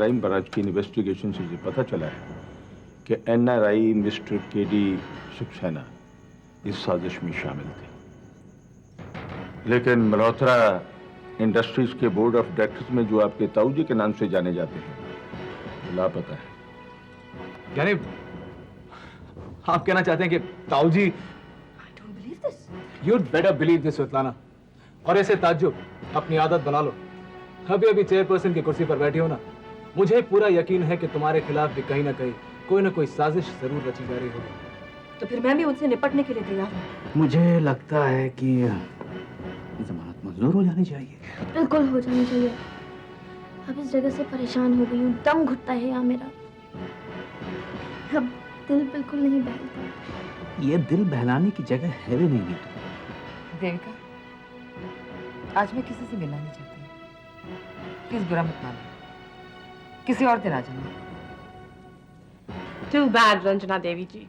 Crime branch की investigation से ये पता चला है कि NRI मिस्टर KD सक्सेना इस साजिश में शामिल थे, लेकिन मल्होत्रा इंडस्ट्रीज के बोर्ड ऑफ डायरेक्टर्स में जो आपके ताऊजी के नाम से जाने जाते हैं वो लापता है। यानी आप कहना चाहते हैं कि ताऊजी? I don't believe this. You'd better believe this, Svetlana. और ऐसे ताज्जुब अपनी आदत बना लो। अभी अभी चेयरपर्सन की कुर्सी पर बैठी हो ना, मुझे पूरा यकीन है कि तुम्हारे खिलाफ भी कहीं ना कहीं कोई ना कोई साजिश जरूर रची जा रही होगी। तो फिर मैं भी उनसे निपटने के लिए तैयार हूँ। मुझे लगता है कि जमानत मंजूर हो जानी चाहिए। बिल्कुल हो जानी चाहिए। अब इस जगह से परेशान हो गई हूँ, दम घुटता है यहाँ मेरा। अब दिल बिल्कुल नहीं बहलता। ये दिल बहलाने की जगह है भी नहीं नीतू। देविका, आज मैं किसी से मिलना नहीं चाहती। प्लीज बुरा मत मानो, किसी और दिन आ जाना। Too bad, रंजना देवी जी।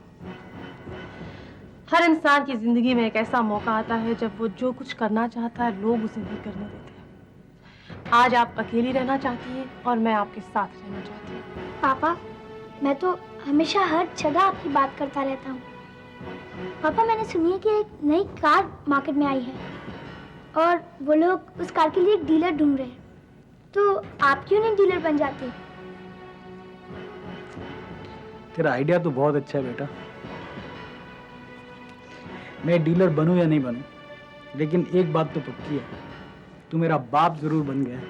हर इंसान की जिंदगी में एक ऐसा मौका आता है जब वो जो कुछ करना चाहता है लोग उसे नहीं करने देते। आज आप अकेली रहना चाहती हैं और मैं आपके साथ रहना चाहती हूँ। पापा, मैं तो हमेशा हर जगह आपकी बात करता रहता हूँ। पापा, मैंने सुनी है कि एक नई कार मार्केट में आई है और वो लोग उस कार के लिए एक डीलर ढूंढ रहे हैं, तो आप क्यों नहीं डीलर बन जाते? तेरा आइडिया तो बहुत अच्छा है बेटा। मैं डीलर बनूं या नहीं बनूं, लेकिन एक बात तो पक्की है, तू मेरा बाप जरूर बन गया।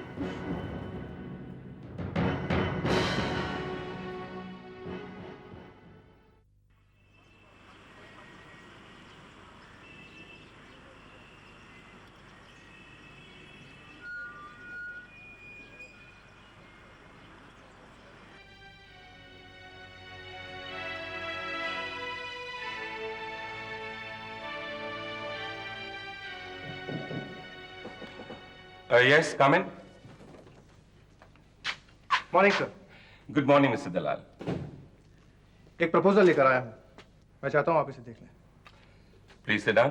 Yes, come in. Morning sir. Good morning, Mr. दलाल। एक प्रपोजल लेकर आया हूँ, मैं चाहता हूँ आप इसे देख लें। Please sit down.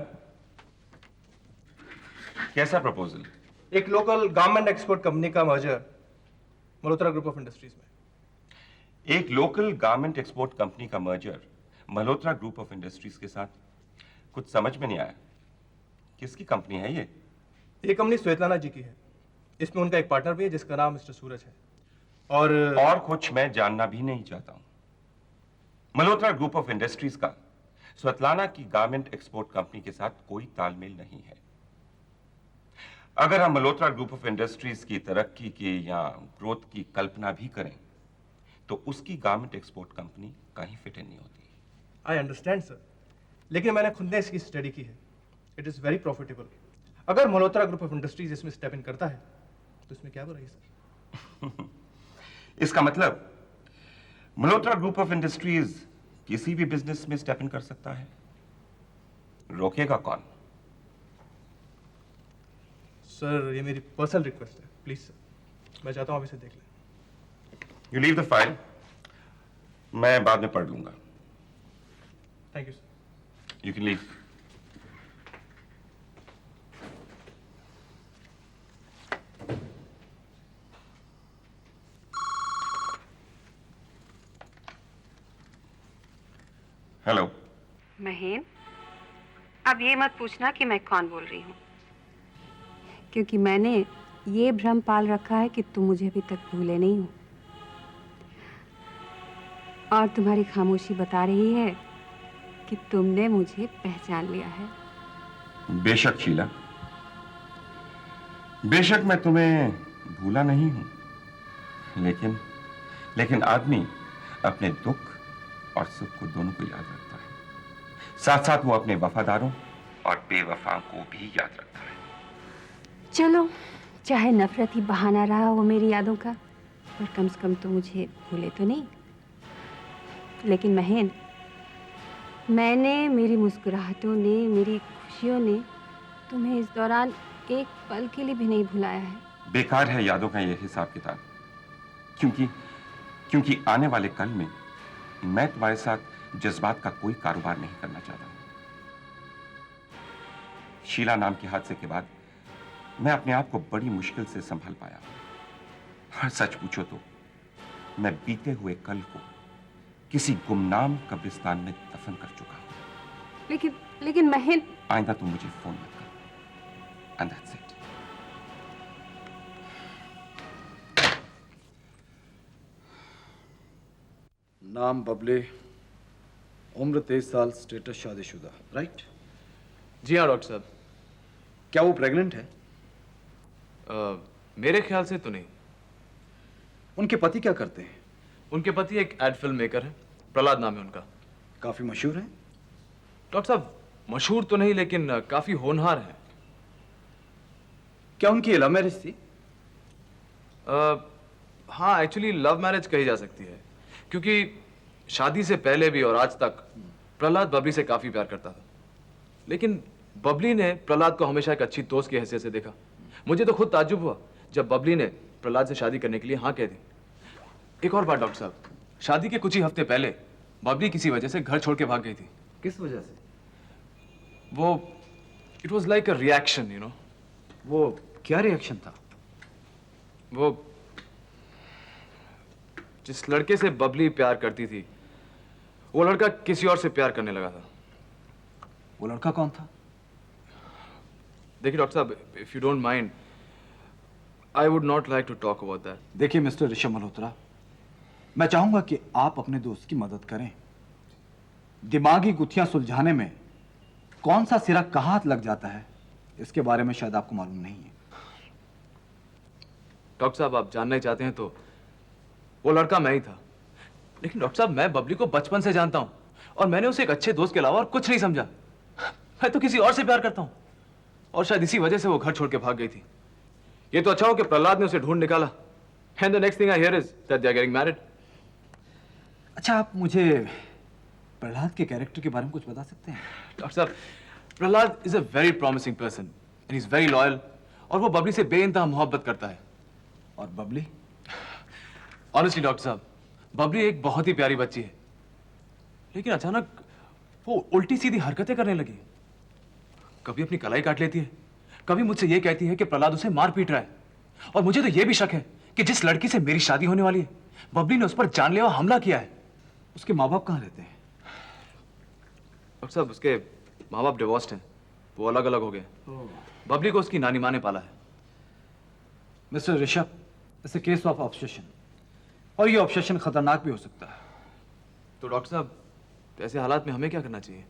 कैसा प्रपोजल? एक लोकल गारमेंट एक्सपोर्ट कंपनी का merger Malhotra group of industries में। एक लोकल गारमेंट एक्सपोर्ट कंपनी का merger Malhotra group of industries के साथ? कुछ समझ में नहीं आया। किसकी कंपनी है ये? ये कंपनी स्वेतलाना जी की है। इसमें उनका एक पार्टनर भी है जिसका नाम मिस्टर सूरज है। और कुछ मैं जानना भी नहीं चाहता हूं। मल्होत्रा ग्रुप ऑफ इंडस्ट्रीज का स्वेतलाना की गारमेंट एक्सपोर्ट कंपनी के साथ कोई तालमेल नहीं है। अगर हम मल्होत्रा ग्रुप ऑफ इंडस्ट्रीज की तरक्की की या ग्रोथ की कल्पना भी करें तो उसकी गारमेंट एक्सपोर्ट कंपनी कहीं फिट इन नहीं होती। आई अंडरस्टैंड सर, लेकिन मैंने खुद ने इसकी स्टडी की है। It is very profitable. अगर मल्होत्रा ग्रुप ऑफ इंडस्ट्रीज इसमें स्टेप इन करता है तो इसमें क्या बुराई सर? इसका मतलब मल्होत्रा ग्रुप ऑफ इंडस्ट्रीज किसी भी बिजनेस में स्टेप इन कर सकता है, रोकेगा कौन? सर, ये मेरी पर्सनल रिक्वेस्ट है, प्लीज सर, मैं चाहता हूं आप इसे देख लें। यू लीव द फाइल, मैं बाद में पढ़ लूंगा। Thank you sir. You can leave. Hello. Mahen, अब ये मत पूछना कि मैं कौन बोल रही हूँ, क्योंकि मैंने ये भ्रम पाल रखा है कि तुम मुझे अभी तक भूले नहीं हो। और तुम्हारी खामोशी बता रही है कि तुमने मुझे पहचान लिया है। बेशक शीला, बेशक मैं तुम्हें भूला नहीं हूं, लेकिन आदमी अपने दुख और सुख को दोनों को याद रखता है। साथ साथ वो अपने वफादारों और बेवफाओं को भी याद रखता है। चलो, चाहे नफरत ही बहाना रहा हो मेरी यादों का, पर कम से कम तो मुझे भूले तो नहीं। लेकिन महेन, मैंने, मेरी मुस्कुराहटों ने, मेरी खुशियों ने तुम्हें इस दौरान एक पल के लिए भी नहीं भुलाया है। बेकार है यादों का ये हिसाब किताब, क्योंकि आने वाले कल में मैं तुम्हारे साथ जज्बात का कोई कारोबार नहीं करना चाहता। शीला नाम के हादसे के बाद मैं अपने आप को बड़ी मुश्किल से संभाल पाया। और सच पूछो तो मैं बीते हुए कल को किसी गुमनाम कब्रिस्तान में दफन कर चुका हूं। लेकिन महेंद्र, आइंदा तुम मुझे फोन मत कर। And that's it. नाम बबले, उम्र 23 साल, स्टेटस शादीशुदा, राइट? जी हाँ डॉक्टर साहब। क्या वो प्रेग्नेंट है? मेरे ख्याल से तो नहीं। उनके पति क्या करते हैं? उनके पति एक एड फिल्म मेकर है, प्रहलाद नाम है उनका। काफी मशहूर है? डॉक्टर साहब मशहूर तो नहीं, लेकिन काफी होनहार है। क्या उनकी लव मैरिज थी? हाँ, एक्चुअली लव मैरिज कही जा सकती है, क्योंकि शादी से पहले भी और आज तक प्रहलाद बबली से काफी प्यार करता था। लेकिन बबली ने प्रहलाद को हमेशा एक अच्छी दोस्त की हैसियत से देखा। मुझे तो खुद ताज्जुब हुआ जब बबली ने प्रहलाद से शादी करने के लिए हाँ कह दी। एक और बात डॉक्टर साहब, शादी के कुछ ही हफ्ते पहले बबली किसी वजह से घर छोड़ के भाग गई थी। किस वजह से? वो it was like a reaction, you know. वो क्या रिएक्शन था? वो जिस लड़के से बबली प्यार करती थी, वो लड़का किसी और से प्यार करने लगा था। वो लड़का कौन था? देखिए डॉक्टर साहब, if you don't mind, I would not like to talk about that. देखिए मिस्टर ऋषभ मल्होत्रा, मैं चाहूंगा कि आप अपने दोस्त की मदद करें। दिमागी गुत्थियां सुलझाने में कौन सा सिरा कहाँ हाथ लग जाता है, इसके बारे में शायद आपको मालूम नहीं है। डॉक्टर साहब, आप जानना ही चाहते हैं तो वो लड़का मैं ही था। लेकिन डॉक्टर साहब, मैं बबली को बचपन से जानता हूं और मैंने उसे एक अच्छे दोस्त के अलावा और कुछ नहीं समझा। मैं तो किसी और से प्यार करता हूं और शायद इसी वजह से वो घर छोड़ के भाग गई थी। ये तो अच्छा हो कि प्रहलाद ने उसे ढूंढ निकाला। And the next thing I hear is that they are getting married. अच्छा, आप मुझे प्रहलाद के कैरेक्टर के बारे में कुछ बता सकते हैं? डॉक्टर साहब, Prahlad is a very promising person and is very loyal, और वो बबली से बेइंतहा मोहब्बत करता है। और बबली? ऑनेस्टली डॉक्टर साहब, बबली एक बहुत ही प्यारी बच्ची है, लेकिन अचानक वो उल्टी सीधी हरकतें करने लगी। कभी अपनी कलाई काट लेती है, कभी मुझसे ये कहती है कि प्रहलाद उसे मार पीट रहा है। और मुझे तो ये भी शक है कि जिस लड़की से मेरी शादी होने वाली है, बबली ने उस पर जानलेवा हमला किया है। उसके माँ बाप कहाँ रहते हैं? डॉक्टर साहब, उसके माँ बाप डिवोर्स्ड हैं, वो अलग अलग हो गए। बबली को उसकी नानी माँ ने पाला है। Mister Rishabh, it's a case of obsession, और ये ऑब्सेशन खतरनाक भी हो सकता है। तो डॉक्टर साहब, ऐसे हालात में हमें क्या करना चाहिए?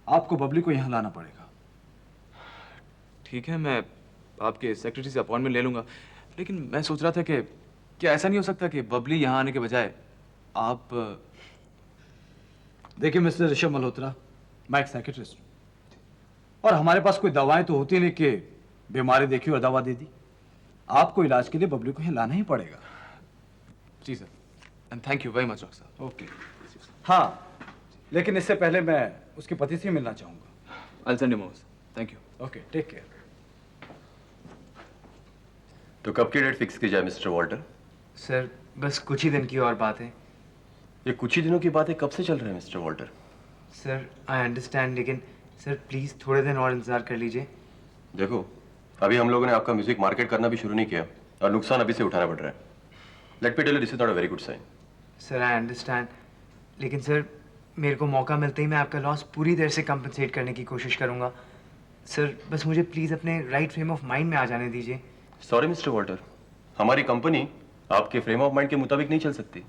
आपको बबली को यहाँ लाना पड़ेगा। ठीक है, मैं आपके सेक्रेटरी से अपॉइंटमेंट ले लूंगा, लेकिन मैं सोच रहा था कि क्या ऐसा नहीं हो सकता कि बबली यहाँ आने के बजाय आप... देखिए मिस्टर ऋषभ मल्होत्रा, मैं एक साइकियाट्रिस्ट हूँ, और हमारे पास कोई दवाएं तो होती नहीं कि बीमारी देखी और दवा दे दी। आपको इलाज के लिए बबली को यहाँ लाना ही पड़ेगा। जी sir, and thank you very much doctor साहब। ओके। हाँ, लेकिन इससे पहले मैं उसके पति से मिलना चाहूँगा। I will send him over. Thank you. Okay, take care. तो कब की डेट फिक्स की जाए मिस्टर वॉल्टर? सर, बस कुछ ही दिन की और बात है। ये कुछ ही दिनों की बातें कब से चल रहे हैं mister Walter? Sir, I understand, लेकिन सर प्लीज़ थोड़े दिन और इंतज़ार कर लीजिए। देखो, अभी हम लोगों ने आपका म्यूजिक मार्केट करना भी शुरू नहीं किया और नुकसान अभी से उठाना पड़ रहा है। Let me tell you, this is not a very good sign. Sir, I understand, लेकिन सर मेरे को मौका मिलते ही मैं आपका लॉस पूरी तरह से कंपनसेट करने की कोशिश करूँगा। सर, बस मुझे प्लीज़ अपने राइट फ्रेम ऑफ माइंड में आ जाने दीजिए। सॉरी मिस्टर वॉल्टर, हमारी कंपनी आपके फ्रेम ऑफ माइंड के मुताबिक नहीं चल सकती।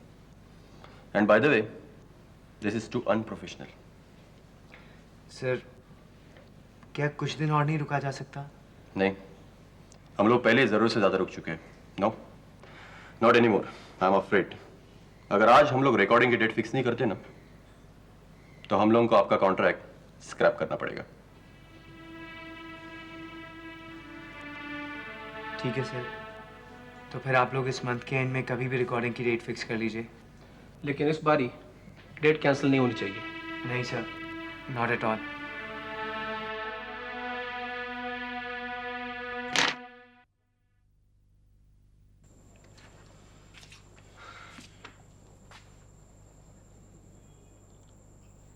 And by the way, this is too unprofessional. Sir, क्या कुछ दिन और नहीं रुका जा सकता? नहीं, हम लोग पहले जरूरत से ज्यादा रुक चुके हैं। No, not any more, I am afraid. अगर आज हम लोग रिकॉर्डिंग की डेट फिक्स नहीं करते ना, तो हम लोगों को आपका कॉन्ट्रैक्ट स्क्रैप करना पड़ेगा। ठीक है सर, तो फिर आप लोग इस मंथ के एंड में कभी भी रिकॉर्डिंग की डेट फिक्स कर लीजिए। लेकिन इस बारी डेट कैंसिल नहीं होनी चाहिए। नहीं सर, नॉट एट ऑल।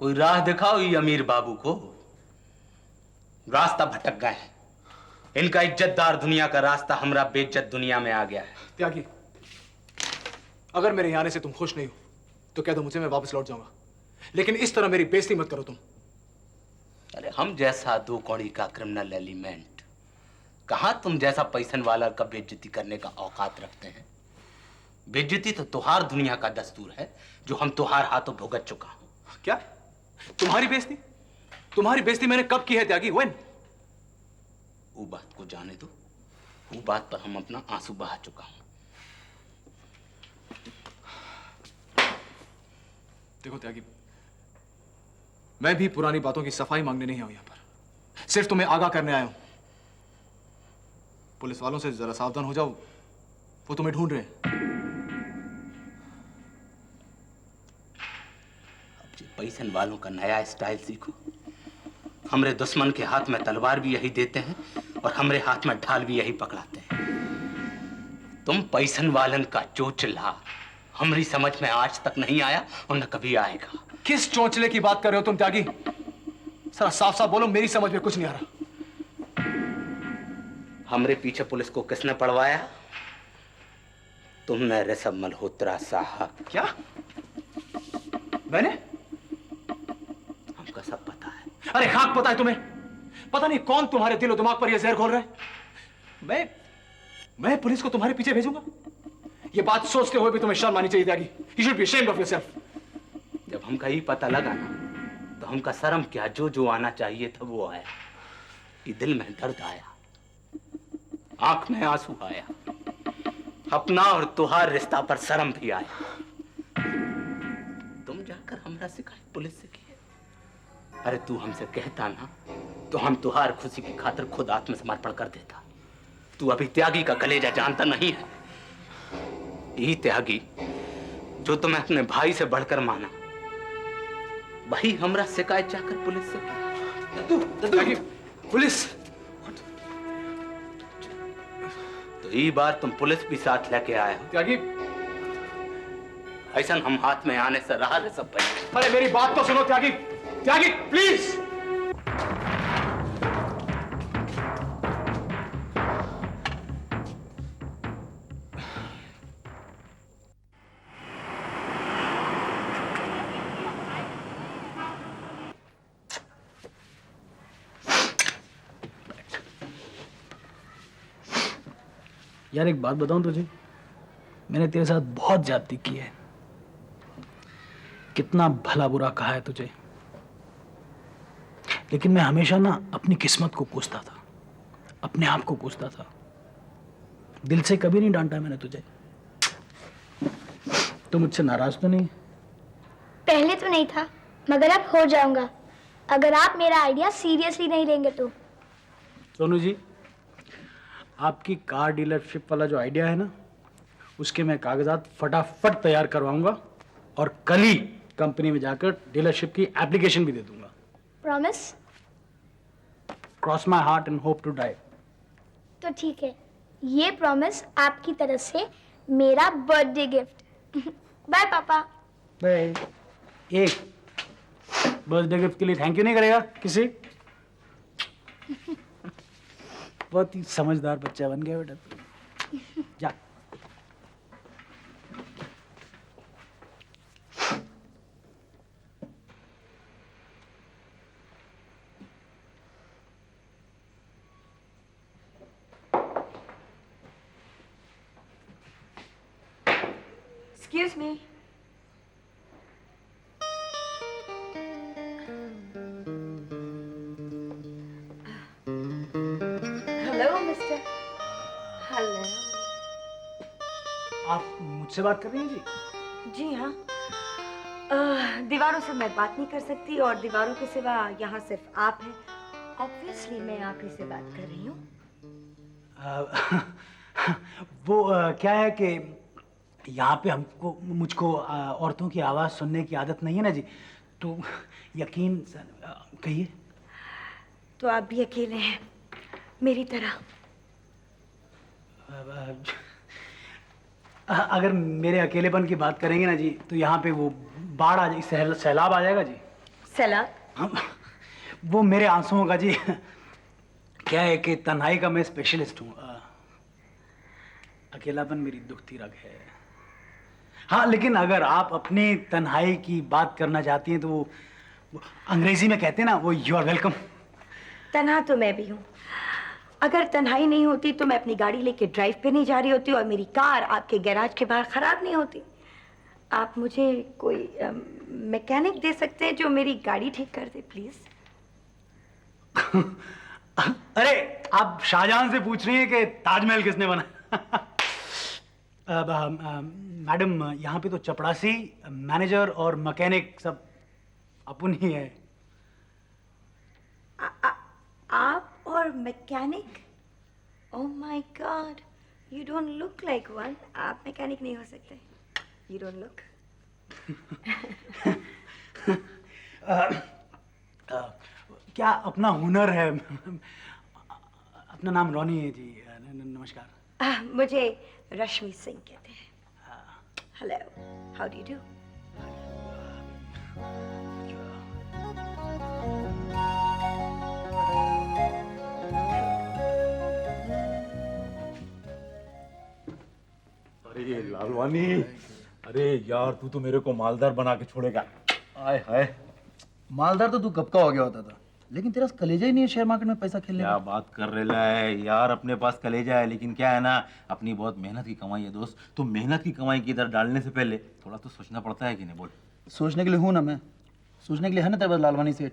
कोई राह दिखाओ ये अमीर बाबू को, रास्ता भटक गए हैं। इनका इज्जतदार दुनिया का रास्ता हमरा बेइज्जत दुनिया में आ गया है। त्यागी, अगर मेरे यहाँ आने से तुम खुश नहीं हो तो कह दो मुझे, मैं वापस लौट जाऊंगा, लेकिन इस तरह मेरी बेइज्जती मत करो तुम। अरे हम जैसा 2 कौड़ी का क्रिमिनल एलिमेंट कहाँ तुम जैसा पैसन वाला का बेइज्जती करने का औकात रखते हैं। बेइज्जती तो तुहार दुनिया का दस्तूर है जो हम तुहार हाथों भुगत चुका हूं। क्या तुम्हारी बेइज्जती? तुम्हारी बेइज्जती मैंने कब की है त्यागी? व्हेन? वो बात को जाने दो, वो बात पर हम अपना आंसू बहा चुका हूं। देखो त्यागी, मैं भी पुरानी बातों की सफाई मांगने नहीं आया हूं यहां पर, सिर्फ तुम्हें आगाह करने आया हूं। पुलिस वालों से जरा सावधान हो जाओ, वो तुम्हें ढूंढ रहे हैं। अब जो पैसन वालों का नया स्टाइल सीखो। हमरे दुश्मन के हाथ में तलवार भी यही देते हैं और हमरे हाथ में ढाल भी यही पकड़ाते हैं। तुम पैसन वालन का चोचला हमारी समझ में आज तक नहीं आया और न कभी आएगा। किस चोंचले की बात कर रहे हो तुम त्यागी? सर साफ साफ बोलो, मेरी समझ में कुछ नहीं आ रहा। हमरे पीछे पुलिस को किसने पड़वाया? तुमने ऋषभ मल्होत्रा साहब। क्या? मैंने? हमका सब पता है। अरे खाक पता है तुम्हें? पता नहीं कौन तुम्हारे दिलो दिमाग पर यह जहर घोल रहा है। मैं पुलिस को तुम्हारे पीछे भेजूंगा? ये बात सोचते हुए भी तुम्हें शर्म आनी चाहिए त्यागी। You should be ashamed of yourself. जब हमका ही पता लगा ना तो हमका शर्म क्या, जो आना चाहिए था वो आया। कि दिल में दर्द आया, आंख में आंसू आया, अपना और तुहार रिश्ता पर शर्म भी आया। तुम जाकर हमरा शिकायत पुलिस से की है। अरे तू हमसे कहता ना तो हम तुहार खुशी की खातिर खुद आत्मसमर्पण कर देता। तू अभी त्यागी का कलेजा जानता नहीं है। यही त्यागी जो तुम्हें अपने भाई से बढ़कर माना, वही हमरा शिकायत जाकर पुलिस से की। त्यागी, पुलिस? तो ये बार तुम पुलिस भी साथ लेके आए हो। त्यागी, ऐसा हम हाथ में आने से रहा रे सब भाई। अरे मेरी बात तो सुनो त्यागी। त्यागी प्लीज। यार एक बात बताऊं तुझे, मैंने तेरे साथ बहुत ज्यादती की है। कितना भला बुरा कहा है तुझे, लेकिन मैं हमेशा ना अपनी किस्मत को कोसता था, अपने आप को कोसता था। दिल से कभी नहीं डांटा मैंने तुझे। तो मुझसे नाराज तो नहीं? पहले तो नहीं था, मगर अब हो जाऊंगा अगर आप मेरा आइडिया सीरियसली नहीं लेंगे तो। सोनू जी, आपकी कार डीलरशिप वाला जो आइडिया है ना, उसके मैं कागजात फटाफट तैयार करवाऊंगा और कल ही कंपनी में जाकर डीलरशिप की एप्लीकेशन भी दे दूंगा। Promise? Cross my heart and hope to die. तो ठीक है, ये प्रॉमिस आपकी तरफ से मेरा birthday gift. Bye papa. Bye. एक बर्थडे गिफ्ट के लिए थैंक यू नहीं करेगा किसी? बहुत ही समझदार बच्चा बन गया बेटा। जा। Excuse me. Hello, Mister. Hello. आप मुझसे बात कर रही हैं जी? जी हाँ। दीवारों से मैं बात नहीं कर सकती और दीवारों के सिवा यहाँ सिर्फ आप हैं। ऑब्वियसली मैं आप ही से बात कर रही हूँ। वो क्या है कि यहाँ पे मुझको औरतों की आवाज़ सुनने की आदत नहीं है ना जी, तो यकीन कहिए। तो आप भी अकेले हैं मेरी तरह? अगर मेरे अकेलेपन की बात करेंगे ना जी, तो यहाँ पे वो बाढ़ आ जाएगी, सैलाब आ जाएगा जी। सैलाब? वो मेरे आंसुओं का जी। क्या है कि तन्हाई का मैं स्पेशलिस्ट हूँ। अकेलापन मेरी दुखती रग है। हाँ, लेकिन अगर आप अपनी तन्हाई की बात करना चाहती हैं तो वो अंग्रेजी में कहते हैं ना, वो यू आर वेलकम। तन्हा तो मैं भी हूँ। अगर तन्हाई नहीं होती तो मैं अपनी गाड़ी लेके ड्राइव पे नहीं जा रही होती और मेरी कार आपके गैराज के बाहर खराब नहीं होती। आप मुझे कोई मैकेनिक दे सकते हैं जो मेरी गाड़ी ठीक कर दे प्लीज? अरे, आप शाहजहां से पूछ रही हैं कि ताजमहल किसने बना? मैडम, यहाँ पे तो चपड़ासी, मैनेजर और मैकेनिक सब अपन ही है। आप और mechanic? Oh my God, you don't look like one. आप मैकेनिक नहीं हो सकते। You don't look. क्या अपना हुनर है? अपना नाम रोनी है जी। नमस्कार। मुझे रश्मि सिंह कहते हैं। Hello, how do you do? अरे लालवानी, अरे यार तू तो मेरे को मालदार बना के छोड़ेगा। आय हाय, मालदार तो तू कब का हो गया होता था, लेकिन तेरा कलेजा ही नहीं है शेयर मार्केट में पैसा खेलने क्या का। बात कर रहा है यार, अपने पास कलेजा है, लेकिन क्या है ना, अपनी बहुत मेहनत की कमाई है दोस्त। तो मेहनत की कमाई की इधर डालने से पहले थोड़ा तो सोचना पड़ता है कि नहीं? बोल। सोचने के लिए हूँ ना मैं, सोचने के लिए है ना तेरे पास लालवानी सेठ।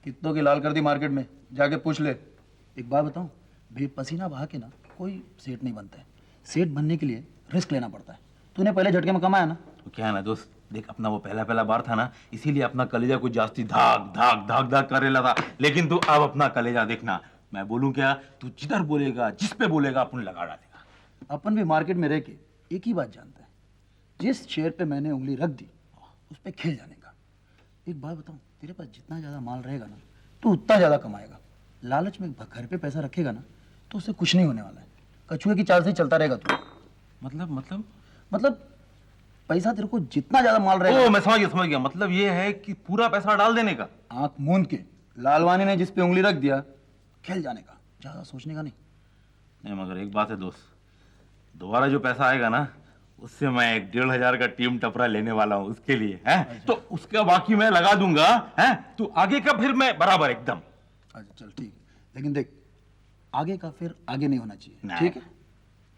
कितनों की लाल कर दी मार्केट में, जाके पूछ ले। एक बात बताऊँ, बेपसीना बहा के ना कोई सेठ नहीं बनता है। सेठ बनने के लिए रिस्क लेना पड़ता है। तूने पहले झटके में कमाया ना। तो क्या है ना दोस्त, देख अपना वो पहला बार था ना, इसीलिए अपना कलेजा कुछ जास्ती धाक धाक धाक धाक करे लगा। लेकिन तू अब अपना कलेजा देखना, मैं बोलूं क्या, तू जिधर बोलेगा, जिस पे बोलेगा, अपन लगा डालेगा। अपन भी मार्केट में रह के एक ही बात जानता है, जिस शेयर पे मैंने उंगली रख दी उस पे खेल जाने का। एक बात बताऊं, तेरे पास जितना ज्यादा माल रहेगा ना, तो उतना ज्यादा कमाएगा। लालच में घर पे पैसा रखेगा ना, तो उससे कुछ नहीं होने वाला है। कछुए की चाल से चलता रहेगा तू। मतलब पैसा तेरे को जितना ज्यादा माल रहेगा। ओ, मैं समझ गया। मतलब ये है कि पूरा पैसा डाल देने का। आंख मूंद के लालवानी ने जिस पे उंगली रख दिया, खेल जाने का, ज्यादा सोचने का नहीं। नहीं, मगर एक बात है दोस्त, दोबारा जो पैसा आएगा ना, उससे मैं 1,500 का टीम टपरा लेने वाला हूँ उसके लिए है। तो उसका बाकी मैं लगा दूंगा है, तू आगे का फिर मैं बराबर एकदम। अच्छा चल ठीक है, लेकिन देख आगे का फिर आगे नहीं होना चाहिए, ठीक है?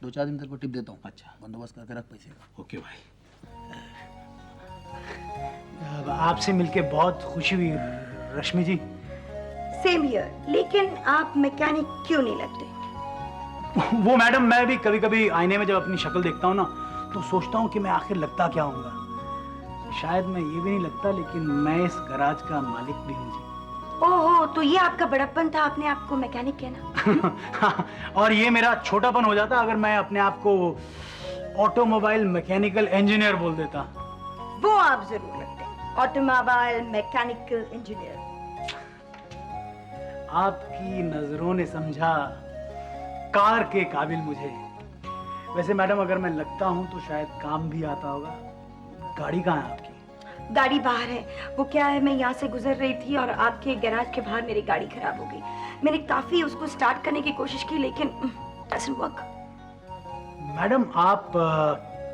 2-4 दिन तेरे को टिप देता हूँ। अच्छा, बंदोबस्त करके रख पैसे का। ओके भाई। आपसे मिलके बहुत खुशी हुई रश्मि जी। Same here. लेकिन आप मैकेनिक क्यों नहीं लगते? वो मैडम, मैं भी कभी कभी आईने में जब अपनी शक्ल देखता हूँ ना, तो सोचता हूँ कि मैं आखिर लगता क्या हूँगा। शायद मैं ये भी नहीं लगता, लेकिन मैं इस गराज का मालिक भी हूँ जी। ओहो, तो ये आपका बड़प्पन था, अपने आप को मैकेनिक कहना। और ये मेरा छोटापन हो जाता अगर मैं अपने आप को ऑटोमोबाइल मैकेनिकल इंजीनियर बोल देता। वो आप जरूर लगते हैं, ऑटोमोबाइल मैकेनिकल इंजीनियर। आपकी नजरों ने समझा कार के काबिल मुझे। वैसे मैडम, अगर मैं लगता हूँ तो शायद काम भी आता होगा। गाड़ी कहाँ है आपकी? गाड़ी बाहर है। वो क्या है, मैं यहाँ से गुजर रही थी और आपके गैराज के बाहर मेरी गाड़ी खराब हो गई। मैंने काफी उसको स्टार्ट करने की कोशिश की, लेकिन doesn't work। मैडम, आप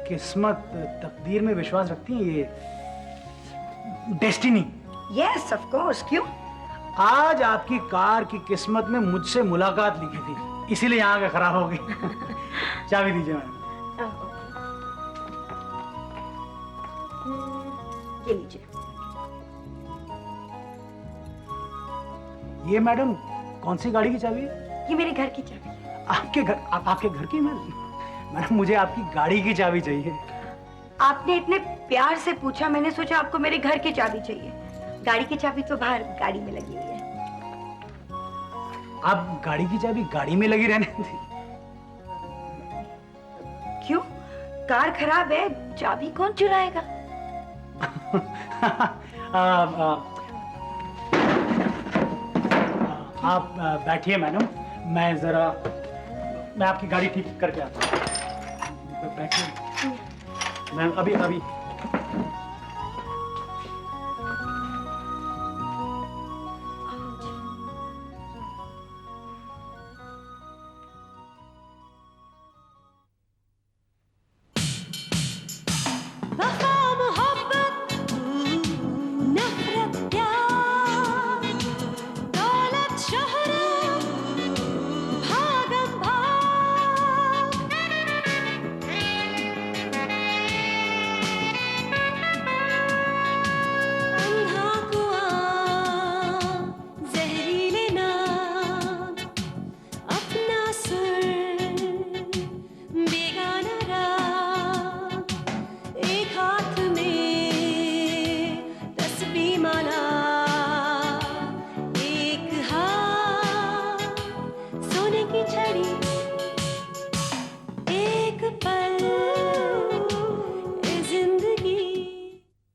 किस्मत, तकदीर में विश्वास रखती हैं? ये डेस्टिनी? Yes of course. क्यों? आज आपकी कार की किस्मत में मुझसे मुलाकात लिखी थी, इसीलिए यहाँ का खराब हो गई। चाबी दीजिए मैडम। ये लीजिए। ये मैडम कौन सी गाड़ी की चाबी है? ये मेरे घर की चाबी है। आपके घर की? मैडम, मुझे आपकी गाड़ी की चाबी चाहिए। आपने इतने प्यार से पूछा, मैंने सोचा आपको मेरे घर की चाबी चाहिए। गाड़ी की चाबी तो बाहर गाड़ी में लगी हुई है। आप गाड़ी की चाबी गाड़ी में लगी रहने थी? क्यों? कार खराब है, चाबी कौन चुराएगा? आप बैठिए मैडम, मैं आपकी गाड़ी ठीक करके आता हूँ। बैठिए। मैं अभी